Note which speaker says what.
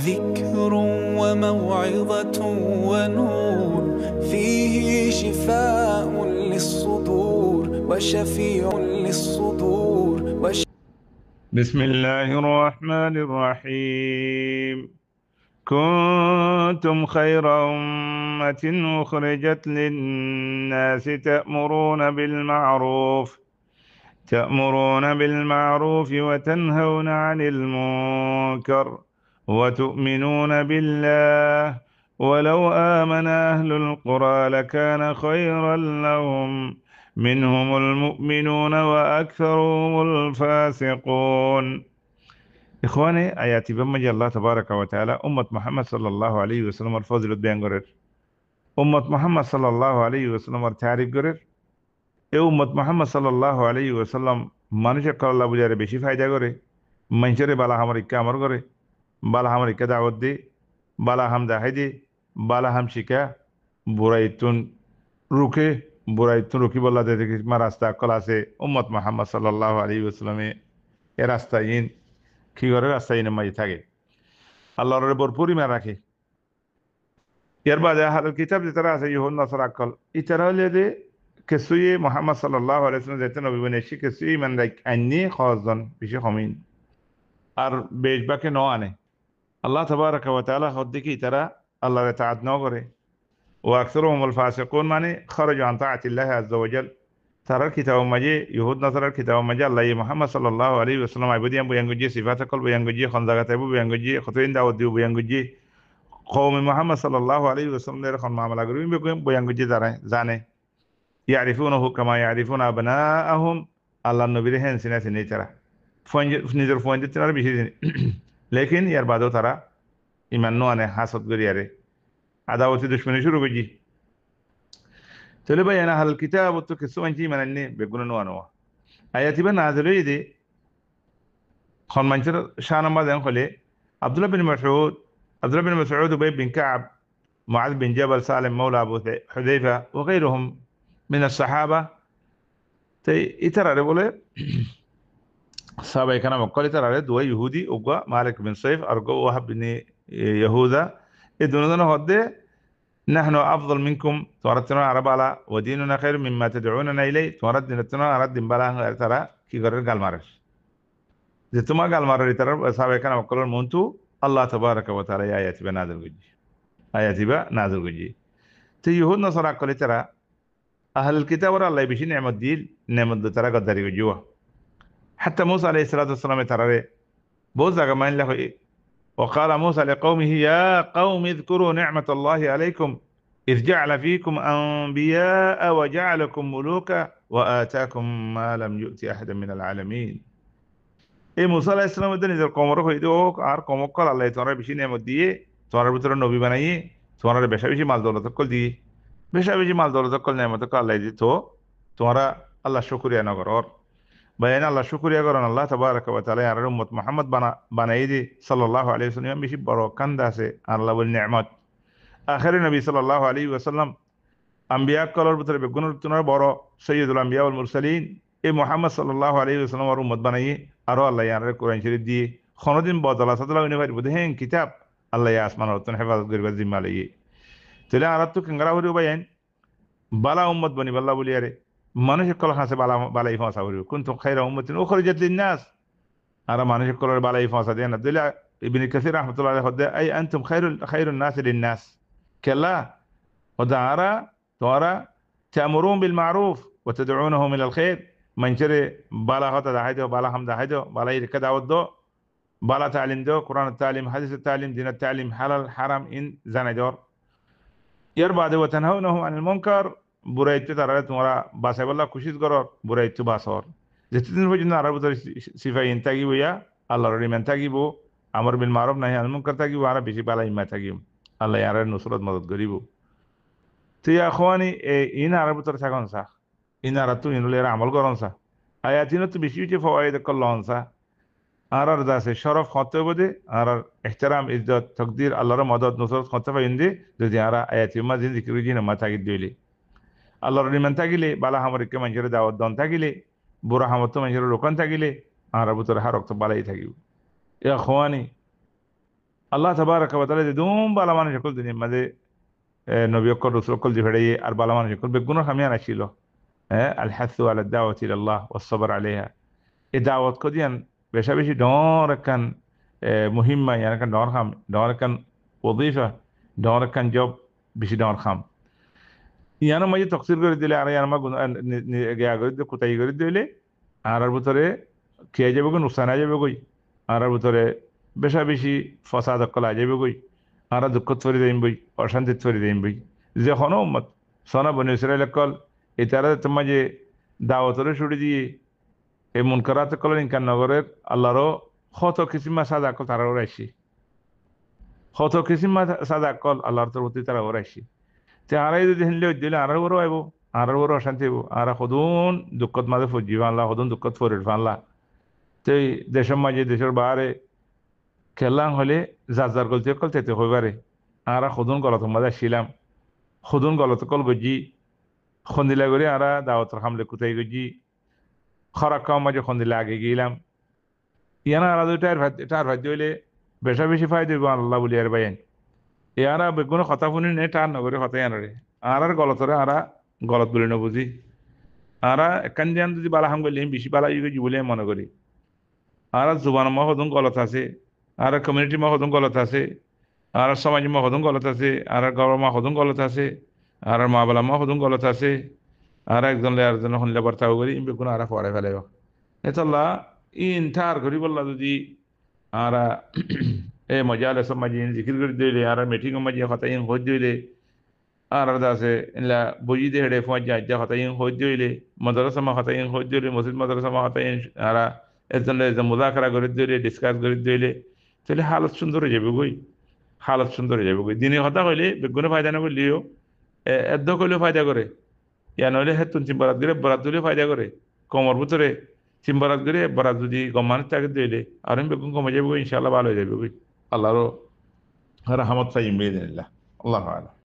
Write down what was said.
Speaker 1: ذكر وموعظة ونور، فيه شفاء للصدور وشفيع للصدور
Speaker 2: بسم الله الرحمن الرحيم. كنتم خير أمة أخرجت للناس تأمرون بالمعروف وتنهون عن المنكر وتؤمنون بالله ولو آمن أهل القرى لكان خيرا لهم منهم المؤمنون وأكثرهم الفاسقون. إخواني آياتي بمجي الله تبارك وتعالى أمة محمد صلى الله عليه وسلم الفضل بيان قرر أمة محمد صلى الله عليه وسلم التعريف قرر উম্মত মুহাম্মদ সাল্লাল্লাহু আলাইহি ওয়াসাল্লাম মানুষের কল্যাণ বুঝারে বেশি ফায়দা করে মানুষের বালা হামরিকা আমর করে বালা হামরিকা দাওয়াত দে বালা হাম দাহাই দে বালা হাম শিকা বুরাইতুন রুকি বলা দে মা রাস্তা কল আছে উম্মত মুহাম্মদ সাল্লাল্লাহু আলাইহি ওয়াসাল্লামে এ রাস্তায়িন কি করে রাস্তায়িন মাঝে থাকে আল্লাহর ভরপুর ইমান রাখে। এর বাদে আহলুল কিতাব যে তারা আছে ইহুদ নাসারা কল ইতারা হলে দে কেসুই মোহাম্মদ সাল্লাল্লাহু আলাইহি ওয়াসাল্লাম যেতে নবী বনে এসে কেসুই মান লাইক আইনি খাওয়াজন বেশি কমিন আর বেশবাকে ন আনে আল্লাহ তাবারাকা ওয়া তাআলা হদ্দিকি তারা আল্লাহর ইতাআত ন করে ও আকসারুহুমুল ফাসিকুন মানে খারাজু আন তাআতিল্লাহ আযজা ওয়া জাল তারার কিতাব মাঝে ইহুদ নাসারার কিতাব মাঝে আল্লাহ মুহাম্মদ সাল্লাল্লাহু আলাইহি ওয়াসাল্লাম আইবদিয়াম বয়াঙ্গুজি সিফাত কল বয়াঙ্গুজি খনজাগাতাইবু বয়াঙ্গুজি খতইন দাওয়াত দিউ বয়াঙ্গুজি কওম মুহাম্মদ সাল্লাল্লাহু আলাইহি ওয়াসাল্লাম এর খন মামলা করি বয়াঙ্গুজি জানে ইয়ারিফুনাহু কামা ইয়ারিফুনা আবনাআহুম আল্লাহ নবীর হেন সিনে তারা নিজের ফোন দিতে তারা বেশি দিন লেকিন ইয়ার বাদেও তারা ইমান নো আনে হাসদ করি আরে আদাওয়াতি দুশ্মনী শুরু করছি তাহলে ভাই এনা হাল কিতাব তো কিছু মানছি মানে নে বেগুন নো আনো আয়াতিবা নাযিল হইদে খন মানছের শাহ নাম্বার দেন খলে আব্দুল্লাহ বিন মাসউদ উবাই বিন কাব মুআয বিন জাবাল সালিম মাওলা আবু হুযায়ফা ওয়া গায়রুহুম من الصحابة تي إترى بوله صحابة كانوا مقال إترى دوا يهودي أوجا مالك بن صيف أرجو وهب بن يهوذا إدونا هذا نحن أفضل منكم توردنا عرب على وديننا خير مما تدعوننا إليه توردنا عرب دمبلا ترى كي قرر قال مارش زتما قال مارش إترى صحابة كانوا مقال المنتو الله تبارك وتعالى آيات بنازل جدي آيات بنازل جدي تي يهود نصارى قال إترى أهل الكتاب ورا الله بيشين نعمة ديل نعمة ترى قدري وجوه حتى موسى عليه الصلاة والسلام ترى بوزا كمان له وقال موسى لقومه يا قوم اذكروا نعمة الله عليكم إذ جعل فيكم أنبياء وجعلكم ملوكا وآتاكم ما لم يؤت أحدا من العالمين. إيه موسى عليه السلام ده نزل قوم رخو يدوك عار قوم قال الله ترى بيشين نعمة ديه ترى بترى نبي بنايه ترى بيشي مال دولة كل دي বেশি মাল দৌলত কল নেমত আল্লাহ দিত তোমরা আল্লাহ শুকরিয়া না করো বাইনা আল্লাহ শুকরিয়া করেন আল্লাহ তাবারাকা ওয়া তাআলা আর উম্মত মুহাম্মদ বানাই দি সাল্লাল্লাহু আলাইহি ওয়াসাল্লাম বেশি বড় কান্দা আছে আল্লাহ বল নিয়ামত আখির নবী সাল্লাল্লাহু আলাইহি ওয়াসাল্লাম আম্বিয়া কলর ভিতরে বেগুনের তুনার বড় সৈয়দুল আম্বিয়া ওয়াল মুরসালিন এই মুহাম্মদ সাল্লাল্লাহু আলাইহি ওয়াসাল্লাম আর উম্মত বানাই আর আল্লাহ ইয়ার কোরআন শরীফ দিয়ে খনদিন বদলা সাদলা ইউনিভার্সিটি বুঝে হেন কিতাব আল্লাহ আসমানের রতন হেফাজত করিবার জিম্মা লইয়ে তাহলে আর তো কেঙ্গরা হরিও বাইন বালা উম্মত বনি বাল্লাহ বলি আরে মানুষের কল হাসে বালাই ফাঁসা হরিও কুনতুম খায়রা উম্মাতিন উখরিজাত লিন-নাস আর মানুষের কল বালাই ফাঁসা দেন না দিলা ইবনে কাসির রাহমাতুল্লাহ আলাইহি হদে আই আনতুম খায়রুন নাস লিন-নাস কাল্লা ওদারা তোরা তা'মুরুন বিল মারুফ ওয়া তাদউনহুম ইলাল খায়র মানজরে বালা হতা দাহাইদো বালা হাম দাহাইদো বালাই রিকা দাওয়াত দো বালা তালিম দো কোরআন তালিম হাদিস তালিম দিন তালিম হালাল হারাম ইন জানাইদর ইয়ার বাদে ওয়াতানহাউনাহু আনিল মুনকার বুরাইতে তারা তোমরা বাসাই বল্লা খুশিত করো বুরাইতে বাসর যেতদিন পর্যন্ত আর ভিতরে সিফাই ইন থাকিব ইয়া আল্লাহর ইমান থাকিব আমর বিল মারুফ নাহি আনিল মুনকার থাকিব আর বেশি বালা ইমান থাকিব আল্লাহ ইয়ার নুসরত মদদ করিব তো ইয়া আখওয়ানি ইন আর ভিতরে থাকুন সা ইন আর তো ইনলে আমল করুন সা আয়াতিন তো বেশি বেশি ফাওয়াইদ করলন সা আর দাসে শরফ হতে বদে আর ইহতিরাম ইজ্জত তাকদীর আল্লাহর মদদ নুসরত হতে পাইন্দে যদি আর আয়াতি মাঝে জিকির জিনা মাথাকি দিলে আল্লাহর ইমান থাকিলে বালা হামরিকে মানুষের দাওয়াত দন থাকিলে বুড়া হামত মানুষের লোকান থাকিলে আর ভিতরে হারক তো বালাই থাকিব ইয়া খোয়ানি আল্লাহ তাবারাকা ওয়া তাআলা যে দুম বালা মানুষ সকল দিন মাঝে নবী অকর রসুল অকল যে ফেড়ে আর বালা মানুষ সকল বেগুনের খামিয়ান আসিল হ্যাঁ আল হাসু আলা দাওয়াতি ইলাল্লাহ ওয়াস সাবর আলাইহা এই দাওয়াত কদিয়ান বেশা বেশি ডর একখান মুহিম্মা ইয়ান একখান ডর খাম ডর একখান ওদিফা ডর একখান জব বেশি ডর খাম ইয়ানো মাঝে তকসির করে দিলে আর ইয়ান মা গিয়া করে দিলে কোথায় করে দিলে আর ভিতরে খেয়ে যাবে গই নুকসান যাবে গই আর ভিতরে বেশা বেশি ফসাদ অকল আ যাবে গই আর দুঃখ ফরি দিম বই অশান্তি ফরি দিম বই যে হন উম্মত সনা বনি ইসরাইল অকল এটারা তোমার যে দাওয়াতরে ছুটি দিয়ে এই মুনকারাত কল ইনকান নগরের আল্লাহরও হত কিসিমা সাদা কল তারা ওরাইছি হত কিসিমা সাদা কল আল্লাহর তোর প্রতি তারা ওরাইছি তে আরাই যদি হিনলে দিলে আরার বড় আইব আরার বড় অশান্তি হইব আর সদুন দুঃখত মাঝে ফুজি ফানলা সদুন দুঃখত ফরির ফানলা তো দেশের মাঝে দেশের বাহারে খেললাম হলে যার যার গলতি কল তেতে হইবারে আরা সদুন গলত মাঝে আসছিলাম সদুন গলত কল গজি খন্দিলা করে আরা দাওয়াতর খামলে কুতাই গজি খরাক খাওয়া মাঝে খন্দিলা আগে গিয়েলাম ইয়ানা আরা দুইটার ভাদ্য হইলে বেশা বেশি ফায়দা হইব আল্লাহ বলি আর বাইন ইয়ারা বেগুনে কথা শুনি নে টার নগরে কথা আনারে আর গলতরে আরা গলত বলে নবুঝি আরা একান দিয়ান যদি বালা হাম গলি বেশি বালা ইউগে বলে মনে করি আর জুবান মা হদুন গলত আছে আর কমিউনিটি মা হদুন গলত আছে আর সমাজ মা হদুন গলত আছে আর গড় মা হদুন গলত আছে আর মা বালা মা হদুন গলত আছে আর একজন আরেকজন শুনলে বার্তাও করি বেগুন আরা পড়াই ফেলাইব এতল্লা ইনঠার করি বললা যদি আরা এ মজা আলে সব মাঝে জিকির করে দিলে আর মিটিং মাঝে কথা ইন হয়ে দিলে আর আছে ইনলা বুঝি দে হেডে ফোন যা কথা ইন হয়ে দিলে মাদ্রাসা মা কথা ইন হয়ে দিলে মসজিদ মাদ্রাসা মা কথা ইন আর একজন মুজাকরা করে দিলে ডিসকাস করে দিলে তাহলে হালত সুন্দর হয়ে যাবে গই হালত সুন্দর হয়ে যাবে গই দিনে কথা কইলে বেগুনে ফায়দা না করলেও এদ্দ করলেও ফায়দা করে ইয়া নইলে হেতুন চিম্বারাত গেলে বরাত দিলেও ফায়দা করে কমর ভিতরে চিম্বারাত গেলে বরাত যদি গমানের তাকে দিলে আর বেগুন কমে যাবে ইনশাআল্লাহ ভালো হয়ে যাবে গই আল্লাহরও রহমত চাই ইমরিদিনিল্লাহ আল্লাহ আল্লাহ